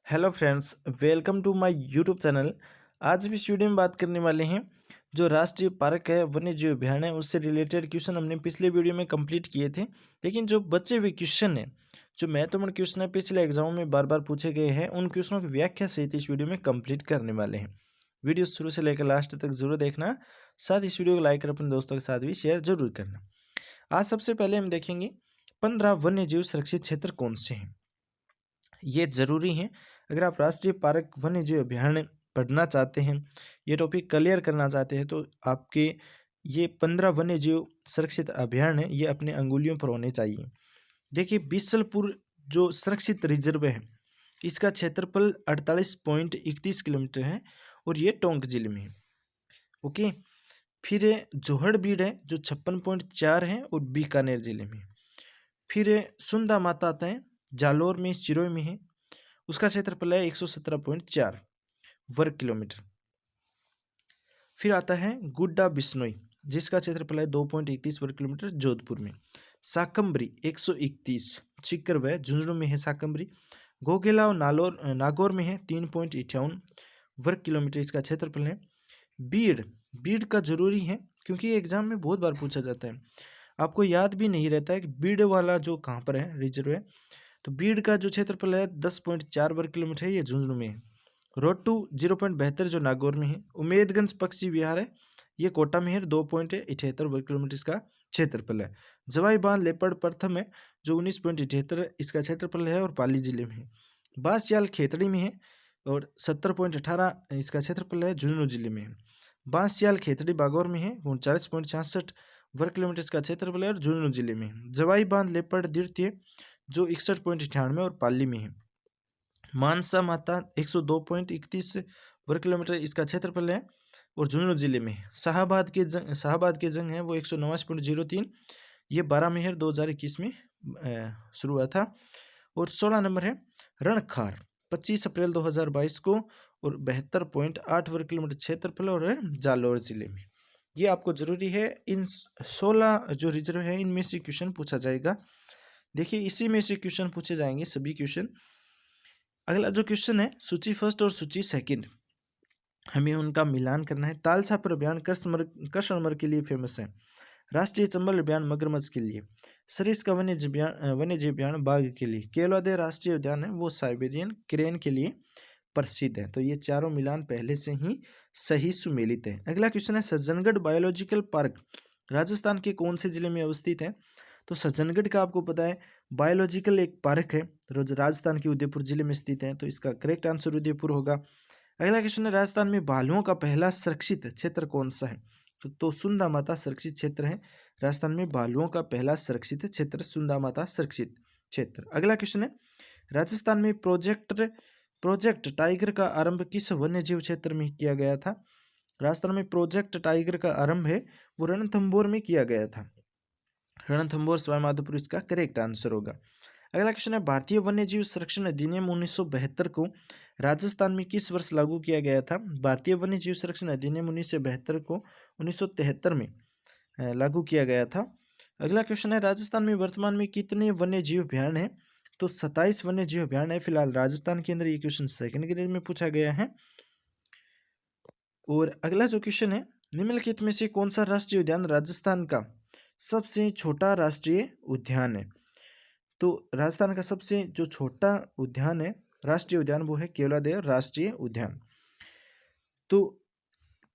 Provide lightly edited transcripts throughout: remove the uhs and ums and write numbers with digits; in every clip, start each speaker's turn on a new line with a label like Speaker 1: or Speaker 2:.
Speaker 1: Hello friends, welcome to my YouTube channel. आज भी इस वीडियो में बात करने वाले हैं जो राष्ट्रीय पार्क है, वन्य जीव अभयारण्य है, उससे रिलेटेड क्वेश्चन हमने पिछले वीडियो में कंप्लीट किए थे। लेकिन जो बचे हुए क्वेश्चन हैं, जो महत्वपूर्ण क्वेश्चन है, पिछले एग्जाम में बार बार पूछे गए हैं, उन क्वेश्चनों की व्याख्या सहित इस वीडियो में कंप्लीट करने वाले हैं। वीडियो शुरू से लेकर लास्ट तक जरूर देखना, साथ इस वीडियो को लाइक कर अपने दोस्तों के साथ भी शेयर जरूर करना। आज सबसे पहले हम देखेंगे 15 वन्य जीव सुरक्षित क्षेत्र कौन से हैं। ये जरूरी है अगर आप राष्ट्रीय पार्क वन्य जीव अभयारण्य पढ़ना चाहते हैं, ये टॉपिक क्लियर करना चाहते हैं, तो आपके ये 15 वन्य जीव सुरक्षित अभयारण्य ये अपने अंगुलियों पर होने चाहिए। देखिए, बिसलपुर जो सुरक्षित रिजर्व है, इसका क्षेत्रफल 48.31 किलोमीटर है और ये टोंक जिले में है। ओके, फिर जोहड़बीड़ है जो 56.4 है और बीकानेर जिले में। फिर सुंदा माता आता है, जालोर में, सिरोही में है, उसका क्षेत्रफल है 117.4 वर्ग किलोमीटर। फिर आता है गुड्डा बिश्नोई, जिसका क्षेत्रफल है 2.31 वर्ग किलोमीटर, जोधपुर में। साकम्बरी 131, चिक्कर व झुंझुनू में है साकम्बरी। घोघेला और नागौर में है 3.58 वर्ग किलोमीटर, इसका क्षेत्रफल है। बीड़ का जरूरी है क्योंकि एग्जाम में बहुत बार पूछा जाता है, आपको याद भी नहीं रहता है कि बीड़ वाला जो कहाँ पर है रिजर्व है। तो बीड़ का जो क्षेत्रफल है 10.4 वर्ग किलोमीटर है, ये झुंझुनू में है। रोटू 0.72 जो नागौर में है। उमेदगंज पक्षी विहार है, ये कोटा में है, 2.78 वर्ग किलोमीटर इसका क्षेत्रफल है। जवाई बांध लेपर्ड प्रथम है जो 19.78 इसका क्षेत्रफल है और पाली जिले में है। बांसयाल खेतड़ी में है और 70.18 इसका क्षेत्रफल है, झुंझुनू जिले में है। बांसयाल खेतड़ी बागौर में है, 39.66 वर्ग किलोमीटर इसका क्षेत्रफल है और झुंझुनू जिले में है। जवाई बांध लेपर्ड द्वितीय जो 61.98 और पाली में है। मानसा माता 102.31 वर्ग किलोमीटर इसका क्षेत्रफल है और झुंझुनू जिले में है। शाहाबाद के जंग है वो 189.03, ये 12 मेहर 2021 में शुरू हुआ था। और 16 नंबर है रणखार, 25 अप्रैल 2022 को और 72.8 वर्ग किलोमीटर क्षेत्रफल और जालौर जिले में। ये आपको जरूरी है, इन 16 जो रिजर्व है इनमें से क्वेश्चन पूछा जाएगा। देखिए, इसी में से क्वेश्चन पूछे जाएंगे सभी क्वेश्चन। अगला जो क्वेश्चन है, सूची फर्स्ट और सूची सेकंड, हमें उनका मिलान करना है। तालछापर अभियान कृष्णमृग के लिए फेमस है। राष्ट्रीय चंबल अभियान मगरमच्छ के लिए। सरिस्का वन्य जीव अभियान बाघ के लिए। केवलादेव राष्ट्रीय उद्यान है वो साइबेरियन क्रेन के लिए प्रसिद्ध है। तो ये चारों मिलान पहले से ही सही सुमेलित है। अगला क्वेश्चन है, सज्जनगढ़ बायोलॉजिकल पार्क राजस्थान के कौन से जिले में अवस्थित है। तो सज्जनगढ़ का आपको पता है बायोलॉजिकल एक पार्क है, राजस्थान के उदयपुर जिले में स्थित है, तो इसका करेक्ट आंसर उदयपुर होगा। अगला क्वेश्चन है, राजस्थान में भालुओं का पहला सुरक्षित क्षेत्र कौन सा है। तो सुंदा माता सुरक्षित क्षेत्र है। राजस्थान में भालुओं का पहला सुरक्षित क्षेत्र सुंदा माता सुरक्षित क्षेत्र। अगला क्वेश्चन है, राजस्थान में प्रोजेक्ट टाइगर का आरंभ किस वन्य जीव क्षेत्र में किया गया था। राजस्थान में प्रोजेक्ट टाइगर का आरंभ है वो रणथंभौर में किया गया था। रणथंभौर सवाईमाधोपुर इसका करेक्ट आंसर होगा। अगला क्वेश्चन है, भारतीय वन्य जीव संरक्षण अधिनियम 1972 को राजस्थान में किस वर्ष लागू किया गया था। भारतीय वन्य जीव संरक्षण अधिनियम 1972 को 1973 में लागू किया गया था। अगला क्वेश्चन है, राजस्थान में वर्तमान में कितने वन्य जीव अभयारण्य है। तो 27 वन्य जीव अभयारण्य है फिलहाल राजस्थान के अंदर। ये क्वेश्चन सेकंड ग्रेड में पूछा गया है। और अगला जो क्वेश्चन है, निम्नलिखित में से कौन सा राष्ट्रीय उद्यान राजस्थान का सबसे छोटा राष्ट्रीय उद्यान है। तो राजस्थान का सबसे जो छोटा उद्यान है राष्ट्रीय उद्यान वो है केवलादेव राष्ट्रीय उद्यान। तो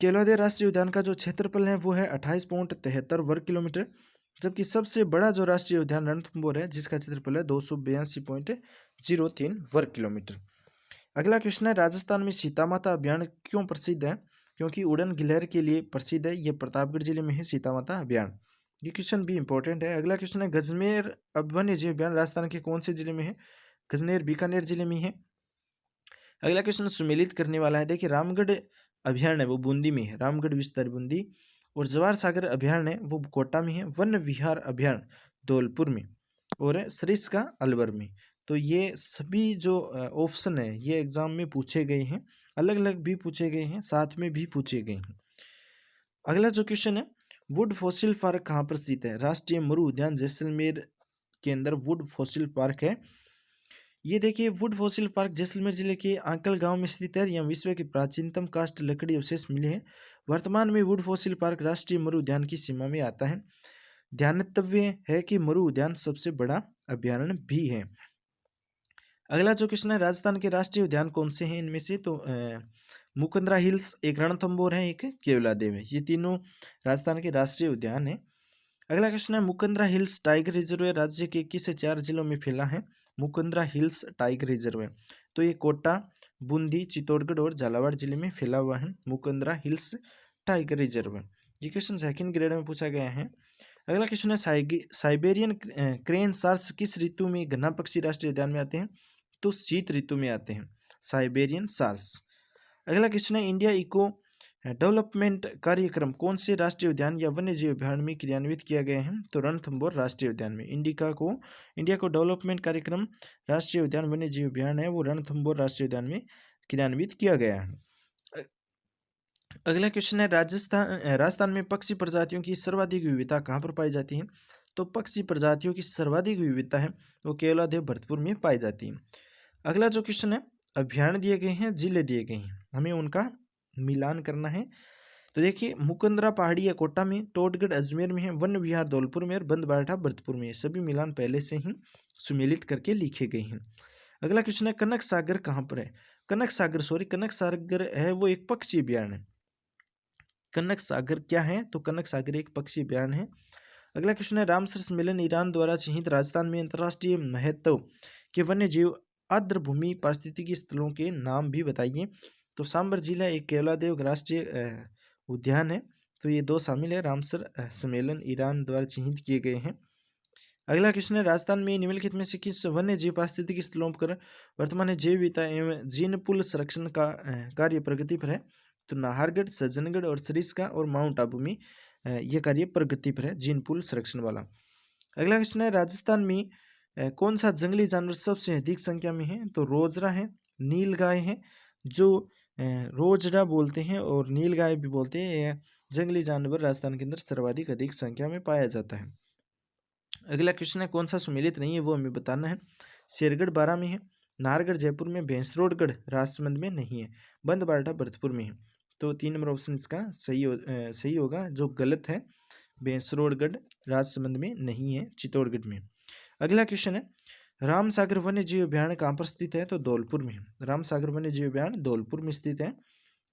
Speaker 1: केवलादेव राष्ट्रीय उद्यान का जो क्षेत्रफल है वो है 28.73 वर्ग किलोमीटर, जबकि सबसे बड़ा जो राष्ट्रीय उद्यान रणथंभौर है जिसका क्षेत्रफल है 282.03 वर्ग किलोमीटर। अगला क्वेश्चन है, राजस्थान में सीता माता अभियान क्यों प्रसिद्ध है। क्योंकि उड़न गिलहर के लिए प्रसिद्ध है। ये प्रतापगढ़ जिले में है सीता माता अभियान। ये क्वेश्चन भी इंपॉर्टेंट है। अगला क्वेश्चन है, गजमेर वन्य जीव अभियान राजस्थान के कौन से जिले में है। गजनेर बीकानेर जिले में है। अगला क्वेश्चन सुमेलित करने वाला है। देखिए, रामगढ़ अभयारण्य वो बूंदी में है, रामगढ़ विस्तार बूंदी। और जवाहर सागर अभयारण्य वो कोटा में है। वन विहार अभयारण्य धौलपुर में और सरिस्का अलवर में। तो ये सभी जो ऑप्शन है ये एग्जाम में पूछे गए हैं, अलग अलग भी पूछे गए हैं, साथ में भी पूछे गए हैं। अगला जो क्वेश्चन है, वुड फॉसिल पार्क कहाँ पर स्थित है। राष्ट्रीय मरु उद्यान जैसलमेर के अंदर वुड फॉसिल पार्क है, ये देखिए वुड फॉसिल पार्क जैसलमेर जिले के आंकल गांव में स्थित है। यहाँ विश्व के प्राचीनतम कास्ट लकड़ी अवशेष मिले हैं। वर्तमान में वुड फॉसिल पार्क राष्ट्रीय मरु उद्यान की सीमा में आता है। ध्यातव्य है कि मरु उद्यान सबसे बड़ा अभ्यारण्य भी है। अगला जो क्वेश्चन है, राजस्थान के राष्ट्रीय उद्यान कौन से हैं इनमें से? तो मुकुंदरा हिल्स, एक रणथंभौर है, एक केवलादेव है। ये तीनों राजस्थान के राष्ट्रीय उद्यान है। अगला क्वेश्चन है, मुकुंदरा हिल्स टाइगर रिजर्व राज्य के किस 4 जिलों में फैला है? मुकुंदरा हिल्स टाइगर रिजर्व, तो ये कोटा, बूंदी, चित्तौड़गढ़ और झालावाड़ जिले में फैला हुआ है मुकुंदरा हिल्स टाइगर रिजर्व। ये क्वेश्चन सेकंड ग्रेड में पूछा गया है। अगला क्वेश्चन है, साइबेरियन क्रेन सार्स किस ऋतु में घना पक्षी राष्ट्रीय उद्यान में आते हैं? तो शीत ऋतु में आते हैं साइबेरियन सार्स। अगला क्वेश्चन है, इंडिया इको डेवलपमेंट कार्यक्रम कौन से राष्ट्रीय उद्यान या वन्य जीव अभ्यारण्य में क्रियान्वित किया गया है? तो रणथंभौर राष्ट्रीय उद्यान में। इंडिया को डेवलपमेंट कार्यक्रम राष्ट्रीय उद्यान वन्य जीव अभ्यारण्य है वो रणथंभौर राष्ट्रीय उद्यान में क्रियान्वित किया गया है। अगला क्वेश्चन है, राजस्थान में पक्षी प्रजातियों की सर्वाधिक विविधता कहाँ पर पाई जाती है? तो पक्षी प्रजातियों की सर्वाधिक विविधता है वो केवलादेव भरतपुर में पाई जाती है। अगला जो क्वेश्चन है, अभ्यारण्य दिए गए हैं, जिले दिए गए हैं, हमें उनका मिलान करना है। तो देखिए, मुकुंदरा पहाड़ी या कोटा में, टोडगढ़ अजमेर में है, वन विहार धौलपुर में और बंदबाठा भरतपुर में है। सभी मिलान पहले से ही सुमेलित करके लिखे गए हैं। अगला क्वेश्चन है, कनक सागर कहाँ पर है? कनक सागर है वो एक पक्षी अभ्यारण्य है। कनक सागर क्या है? तो कनक सागर एक पक्षी अभ्यारण्य है। अगला क्वेश्चन है, रामसर सम्मेलन ईरान द्वारा चिन्हित राजस्थान में अंतर्राष्ट्रीय महत्व के वन्य जीव आर्द्रभूमि पारिस्थितिकी स्थलों के नाम भी बताइए। तो सांबर जिला एक केवलादेव राष्ट्रीय उद्यान है, तो ये 2 शामिल है। रामसर सम्मेलन ईरान द्वारा चिन्हित किए गए हैं। अगला क्वेश्चन है, राजस्थान में निम्नलिखित में से किस वन्य जीव पारिस्थितिकी स्थलों पर वर्तमान जैव विविधता एवं जीनपुल संरक्षण का कार्य प्रगति पर है? तो नाहरगढ़, सज्जनगढ़ और सरिस्का और माउंट आबू में यह कार्य प्रगति पर है, जीनपुल संरक्षण वाला। अगला क्वेश्चन है, राजस्थान में कौन सा जंगली जानवर सबसे अधिक संख्या में है? तो रोजरा है, नीलगाय है, जो रोजड़ा बोलते हैं और नीलगाय भी बोलते हैं। यह जंगली जानवर राजस्थान के अंदर सर्वाधिक अधिक संख्या में पाया जाता है। अगला क्वेश्चन है, कौन सा सुमेलित नहीं है वो हमें बताना है। शेरगढ़ बारां में है, नाहरगढ़ जयपुर में, भैंसरोडगढ़ राजसमंद में नहीं है, बंदबाठा भरतपुर में है। तो 3 नंबर ऑप्शन इसका सही होगा। जो गलत है, भैंसरोडगढ़ राजसमंद में नहीं है, चित्तौड़गढ़ में। अगला क्वेश्चन है, रामसागर वन्य जीव अभ्यारण्य कहाँ पर स्थित है? तो धौलपुर में है। रामसागर वन्य जीव अभ्यारण्य धौलपुर में स्थित है।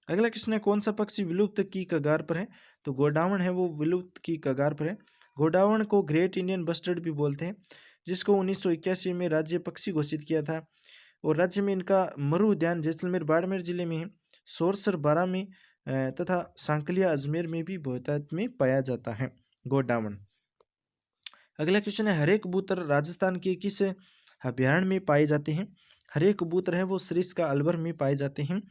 Speaker 1: अगला क्वेश्चन है, कौन सा पक्षी विलुप्त की कगार पर है? तो गोडावण है वो विलुप्त की कगार पर है। गोडावण को ग्रेट इंडियन बस्टर्ड भी बोलते हैं, जिसको 1981 में राज्य पक्षी घोषित किया था। और राज्य में इनका मरु उद्यान जैसलमेर बाड़मेर जिले में है, सोरसर बारां में तथा सांकलिया अजमेर में भी बहुतायत में पाया जाता है गोडावण। अगला क्वेश्चन है, हरे कबूतर राजस्थान के किस अभ्यारण्य में पाए जाते हैं? हरे कबूतर है वो सरिस्का अलवर में पाए जाते हैं।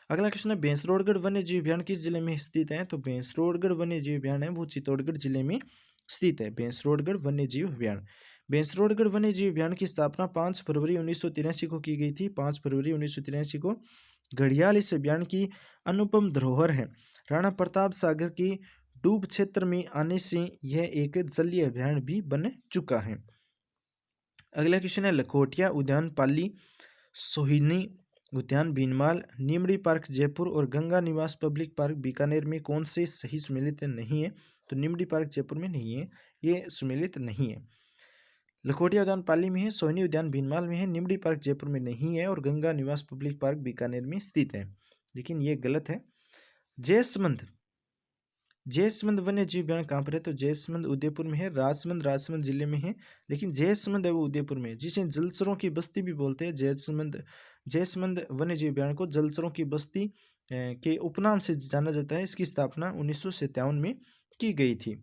Speaker 1: अगला क्वेश्चन है, भैंसरोडगढ़ वन्य जीव अभ्यारण्य किस जिले में स्थित है? तो भैंसरोडगढ़ वन्य जीव अभ्यारण्य है वो चित्तौड़गढ़ जिले में स्थित है। भैंसरोडगढ़ वन्य जीव अभ्यारण्य। भैंसरोडगढ़ वन्य जीव अभ्यारण्य की स्थापना 5 फरवरी 1983 को की गई थी। 5 फरवरी 1983 को। घड़ियाल इस अभ्यारण्य की अनुपम धरोहर है। राणा प्रताप सागर की डूब क्षेत्र में आने से यह एक जलीय अभ्यारण्य भी बन चुका है। अगला क्वेश्चन है, लखोटिया उद्यान पाली, सोहिनी उद्यान भीनमाल, नीमड़ी पार्क जयपुर और गंगा निवास पब्लिक पार्क बीकानेर में कौन से सही सुमेलित नहीं है? तो नीमड़ी पार्क जयपुर में नहीं है, ये सुमेलित नहीं है। लखोटिया उद्यान पाली में है, सोहिनी उद्यान भीनमाल में है, नीमड़ी पार्क जयपुर में नहीं है और गंगा निवास पब्लिक पार्क बीकानेर में स्थित है, लेकिन ये गलत है। जयसमंद वन्य जीव अभ्यारण्य कहाँ पर है? तो जयसमंद उदयपुर में है, राजसमंद जिले में है, लेकिन जयसमंद है वो उदयपुर में है, जिसे जलचरों की बस्ती भी बोलते हैं। जयसमंद वन्य जीव अभ्यारण्य को जलचरों की बस्ती के उपनाम से जाना जाता है। इसकी स्थापना 1957 में की गई थी।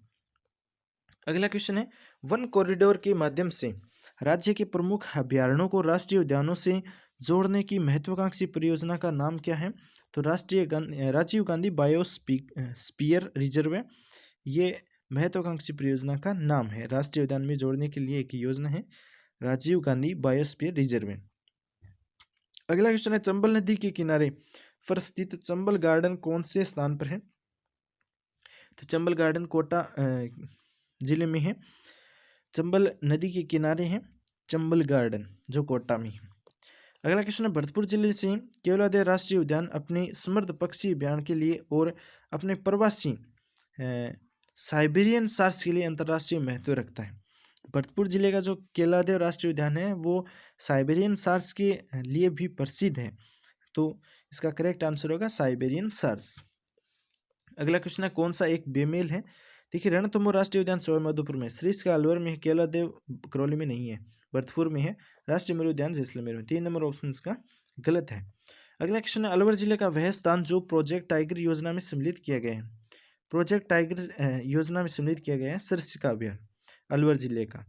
Speaker 1: अगला क्वेश्चन है, वन कॉरिडोर के माध्यम से राज्य के प्रमुख अभ्यारण्यों को राष्ट्रीय उद्यानों से जोड़ने की महत्वाकांक्षी परियोजना का नाम क्या है? तो राजीव गांधी बायोस्फीयर रिजर्व, ये महत्वाकांक्षी परियोजना का नाम है। राष्ट्रीय उद्यान में जोड़ने के लिए एक योजना है, राजीव गांधी बायोस्फीयर रिजर्व। अगला क्वेश्चन है, चंबल नदी के किनारे पर स्थित चंबल गार्डन कौन से स्थान पर है? तो चंबल गार्डन कोटा जिले में है। चंबल नदी के किनारे है चंबल गार्डन, जो कोटा में है। अगला क्वेश्चन है, भरतपुर जिले से केवलादेव राष्ट्रीय उद्यान अपने समृद्ध पक्षी अभियान के लिए और अपने प्रवासी साइबेरियन सार्स के लिए अंतर्राष्ट्रीय महत्व रखता है। भरतपुर जिले का जो केवलादेव राष्ट्रीय उद्यान है वो साइबेरियन सार्स के लिए भी प्रसिद्ध है, तो इसका करेक्ट आंसर होगा साइबेरियन सार्स। अगला क्वेश्चन है, कौन सा एक बेमेल है? देखिए, रणथंभौर राष्ट्रीय उद्यान सवाईमाधोपुर में, सरिस का अलवर में है, केवलादेव करौली में नहीं है, भरतपुर में है, राष्ट्रीय मृग उद्यान जैसलमेर में। 3 नंबर ऑप्शन इसका गलत है। अगला क्वेश्चन है, अलवर जिले का वह स्थान जो प्रोजेक्ट टाइगर योजना में सम्मिलित किया गया है। प्रोजेक्ट टाइगर योजना में सम्मिलित किया गया है सरिस का अभ्यारण अलवर जिले का।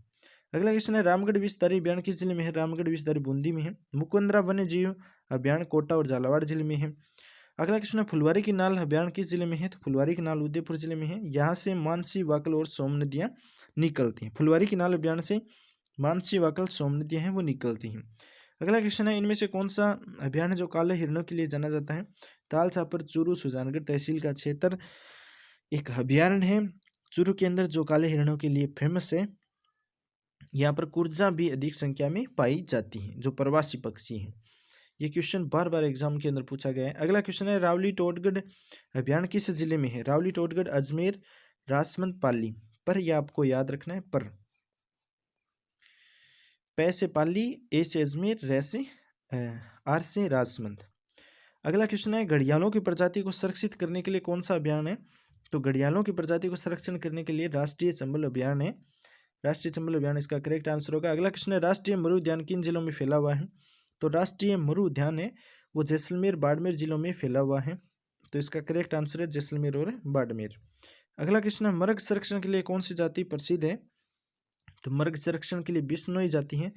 Speaker 1: अगला क्वेश्चन है, रामगढ़ विषधारी अभ्यारण किस जिले में है? रामगढ़ विषधारी बूंदी में है। मुकुंदरा वन्य जीव अभ्यारण कोटा और झालावाड़ जिले में है। अगला क्वेश्चन है, फुलवारी की नाल अभ्यारण किस जिले में है? तो फुलवारी की नाल उदयपुर जिले में है। यहाँ से मानसी, वाकल और सोम नदियाँ निकलती हैं। फुलवारी की नाल अभ्यारण से मानसी, वाकल, सोम नदियाँ हैं वो निकलती हैं। अगला क्वेश्चन है, इनमें से कौन सा अभ्यारण है जो काले हिरणों के लिए जाना जाता है? ताल छापर, चूरू, सुजानगढ़ तहसील का क्षेत्र एक अभ्यारण है चूरू के अंदर जो काले हिरणों के लिए फेमस है। यहाँ पर कुर्जा भी अधिक संख्या में पाई जाती है जो प्रवासी पक्षी हैं। ये क्वेश्चन बार बार एग्जाम के अंदर पूछा गया है। अगला क्वेश्चन है, रावली टोटगढ़ अभ्यारण किस जिले में है? रावली टोटगढ़ अजमेर, राजमंद, पाली। पर यह आपको याद रखना है, पर पै से पाली, ए से अजमेर, रे से आर से राजमंद। अगला क्वेश्चन है, घड़ियालों की प्रजाति को संरक्षित करने के लिए कौन सा अभियान है? तो घड़ियालों की प्रजाति को संरक्षण करने के लिए राष्ट्रीय चंबल अभियान है। राष्ट्रीय चंबल अभियान इसका करेक्ट आंसर होगा। अगला क्वेश्चन है, राष्ट्रीय मरु उद्यान किन जिलों में फैला हुआ है? तो राष्ट्रीय मरु उद्यान है वो जैसलमेर, बाड़मेर जिलों में फैला हुआ है, तो इसका करेक्ट आंसर है जैसलमेर और बाड़मेर। अगला क्वेश्चन है, मृग संरक्षण के लिए कौन सी जाति प्रसिद्ध है? तो मृग संरक्षण के लिए बिश्नोई जाति है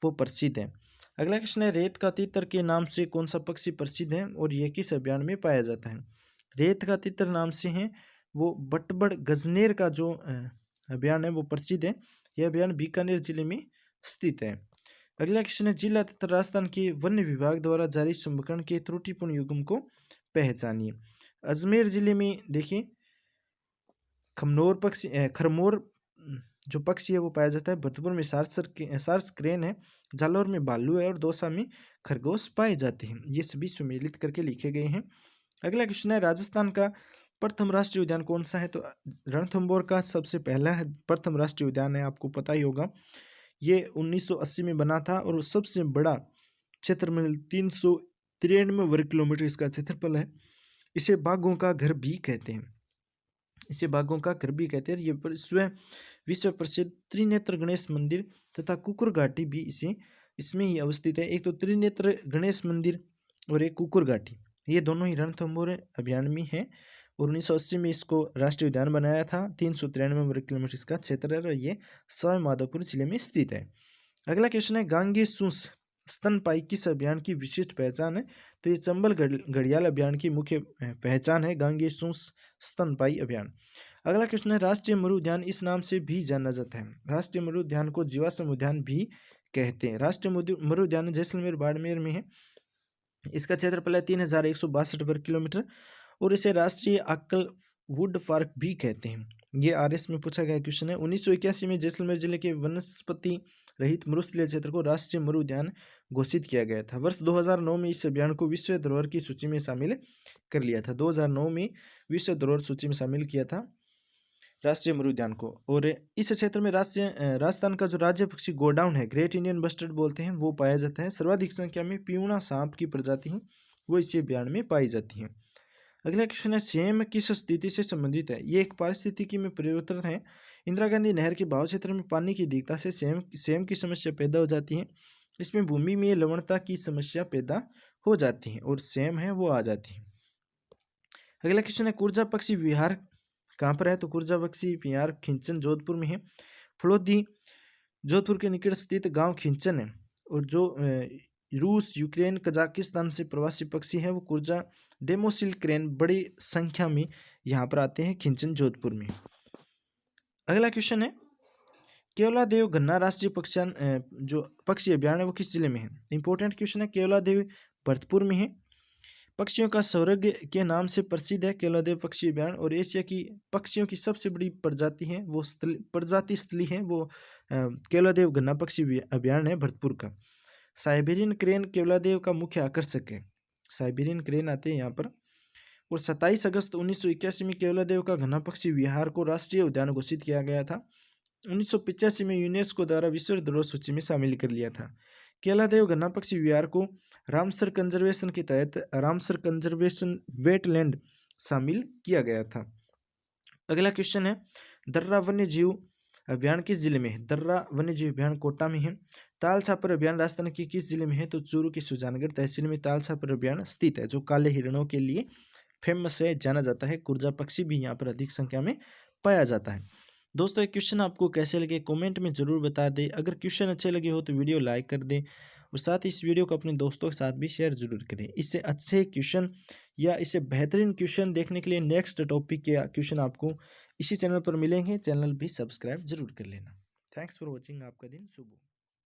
Speaker 1: वो प्रसिद्ध है। अगला क्वेश्चन है, रेत का तीतर के नाम से कौन सा पक्षी प्रसिद्ध है और यह किस अभ्यारण में पाया जाता है? रेत का तीतर नाम से है वो बटबड़ गजनेर का जो अभ्यारण है वो प्रसिद्ध है। यह अभ्यारण बीकानेर जिले में स्थित है। अगला क्वेश्चन है, जिला तथा राजस्थान के वन्य विभाग द्वारा जारी शुभकरण के त्रुटिपूर्ण युग्म को पहचानिए। अजमेर जिले में देखिए खमनोर पक्षी खरमोर जो पक्षी है वो पाया जाता है। भरतपुर में सार्स क्रेन है, जालौर में भालू है और दौसा में खरगोश पाए जाते हैं। ये सभी सुमेलित करके लिखे गए हैं। अगला क्वेश्चन है, राजस्थान का प्रथम राष्ट्रीय उद्यान कौन सा है? तो रणथंभौर का सबसे पहला प्रथम राष्ट्रीय उद्यान है, आपको पता ही होगा। ये 1980 में बना था और सबसे बड़ा क्षेत्र में 393 वर्ग किलोमीटर इसका क्षेत्रफल है। इसे बाघों का घर भी कहते हैं। इसे बाघों का घर भी कहते हैं। ये विश्व प्रसिद्ध त्रिनेत्र गणेश मंदिर तथा कुकुर घाटी भी इसमें ही अवस्थित है। एक तो त्रिनेत्र गणेश मंदिर और एक कुकुर घाटी, ये दोनों ही रणथंभौर अभियान में है और 1980 में इसको राष्ट्रीय उद्यान बनाया था। 393 वर्ग किलोमीटर इसका क्षेत्र है और ये सवाईमाधोपुर जिले में स्थित है। अगला क्वेश्चन है, गांगे सूस स्तनपाई किस अभियान की विशिष्ट पहचान है? तो ये चंबल घड़ियाल अभियान की मुख्य पहचान है, गांगे सूस स्तनपाई अभियान। अगला क्वेश्चन है, राष्ट्रीय मरु उद्यान इस नाम से भी जाना जाता है। राष्ट्रीय मरु उद्यान को जीवाश्म उद्यान भी कहते हैं। राष्ट्रीय मरु उद्यान जैसलमेर बाड़मेर में है। इसका क्षेत्रफल है 3162 वर्ग किलोमीटर और इसे राष्ट्रीय अक्कल वुड पार्क भी कहते हैं। ये आरएस में पूछा गया क्वेश्चन है। 1981 में जैसलमेर जिले के वनस्पति रहित मरुस्थलीय क्षेत्र को राष्ट्रीय मरु उद्यान घोषित किया गया था। वर्ष 2009 में इस अभियान को विश्व धरोहर की सूची में शामिल कर लिया था। 2009 में विश्व धरोहर सूची में शामिल किया था राष्ट्रीय मरु उद्यान को। और इस क्षेत्र में राजस्थान का जो राज्य पक्षी गोडाउन है, ग्रेट इंडियन बस्टर्ड बोलते हैं, वो पाया जाता है। सर्वाधिक संख्या में पियूणा सांप की प्रजाति है वो इस अभियान में पाई जाती है। अगला क्वेश्चन है, सेम किस स्थिति से संबंधित है? ये एक पारिस्थितिकी में परिवर्तन है। इंदिरा गांधी नहर के बहाव क्षेत्र में पानी की अधिकता से सेम की समस्या पैदा हो जाती है। इसमें भूमि में लवणता की समस्या पैदा हो जाती है और सेम है वो आ जाती है। अगला क्वेश्चन है, कुर्जा पक्षी विहार कहाँ पर है? तो कुर्जा पक्षी विहार खिंचन जोधपुर में है। फलोदी जोधपुर के निकट स्थित गांव खिंचन है और जो रूस, यूक्रेन, कजाकिस्तान से प्रवासी पक्षी है वो कुर्जा डेमोसिल क्रेन बड़ी संख्या में यहाँ पर आते हैं खिंचन जोधपुर में। अगला क्वेश्चन है, केवलादेव गन्ना राष्ट्रीय जो पक्षी अभ्यारण है वो किस जिले में है? इंपॉर्टेंट क्वेश्चन है। केवलादेव भरतपुर में है। पक्षियों का स्वर्ग के नाम से प्रसिद्ध है केवलादेव पक्षी अभ्यारण और एशिया की पक्षियों की सबसे बड़ी प्रजाति है वो प्रजाति स्थली है वो केवलादेव गन्ना पक्षी अभ्यारण है भरतपुर का। साइबेरियन क्रेन केवलादेव का मुख्य आकर्षक है। साइबेरियन क्रेन आते हैं यहाँ पर। और 27 अगस्त 1981 में केवलादेव का घना पक्षी विहार को राष्ट्रीय उद्यान घोषित किया गया था। 1985 में यूनेस्को द्वारा विश्व धरोहर सूची में शामिल कर लिया था। केवलादेव घना पक्षी विहार को रामसर कंजर्वेशन के तहत रामसर कंजर्वेशन वेटलैंड शामिल किया गया था। अगला क्वेश्चन है, दर्रा वन्य जीव अभियान किस जिले में है? दर्रा वन्य जीव अभियान कोटा में है। ताल छापर अभियान राजस्थान के किस जिले में है? तो चूरू की सुजानगढ़ तहसील में ताल छापर अभियान स्थित है, जो काले हिरणों के लिए फेमस है, जाना जाता है। कुर्जा पक्षी भी यहाँ पर अधिक संख्या में पाया जाता है। दोस्तों, ये क्वेश्चन आपको कैसे लगे कमेंट में जरूर बता दें। अगर क्वेश्चन अच्छे लगे हो तो वीडियो लाइक कर दें और साथ ही इस वीडियो को अपने दोस्तों के साथ भी शेयर जरूर करें। इससे अच्छे क्वेश्चन या इससे बेहतरीन क्वेश्चन देखने के लिए नेक्स्ट टॉपिक के क्वेश्चन आपको इसी चैनल पर मिलेंगे। चैनल भी सब्सक्राइब जरूर कर लेना। Thanks for watching. आपका दिन शुभ हो।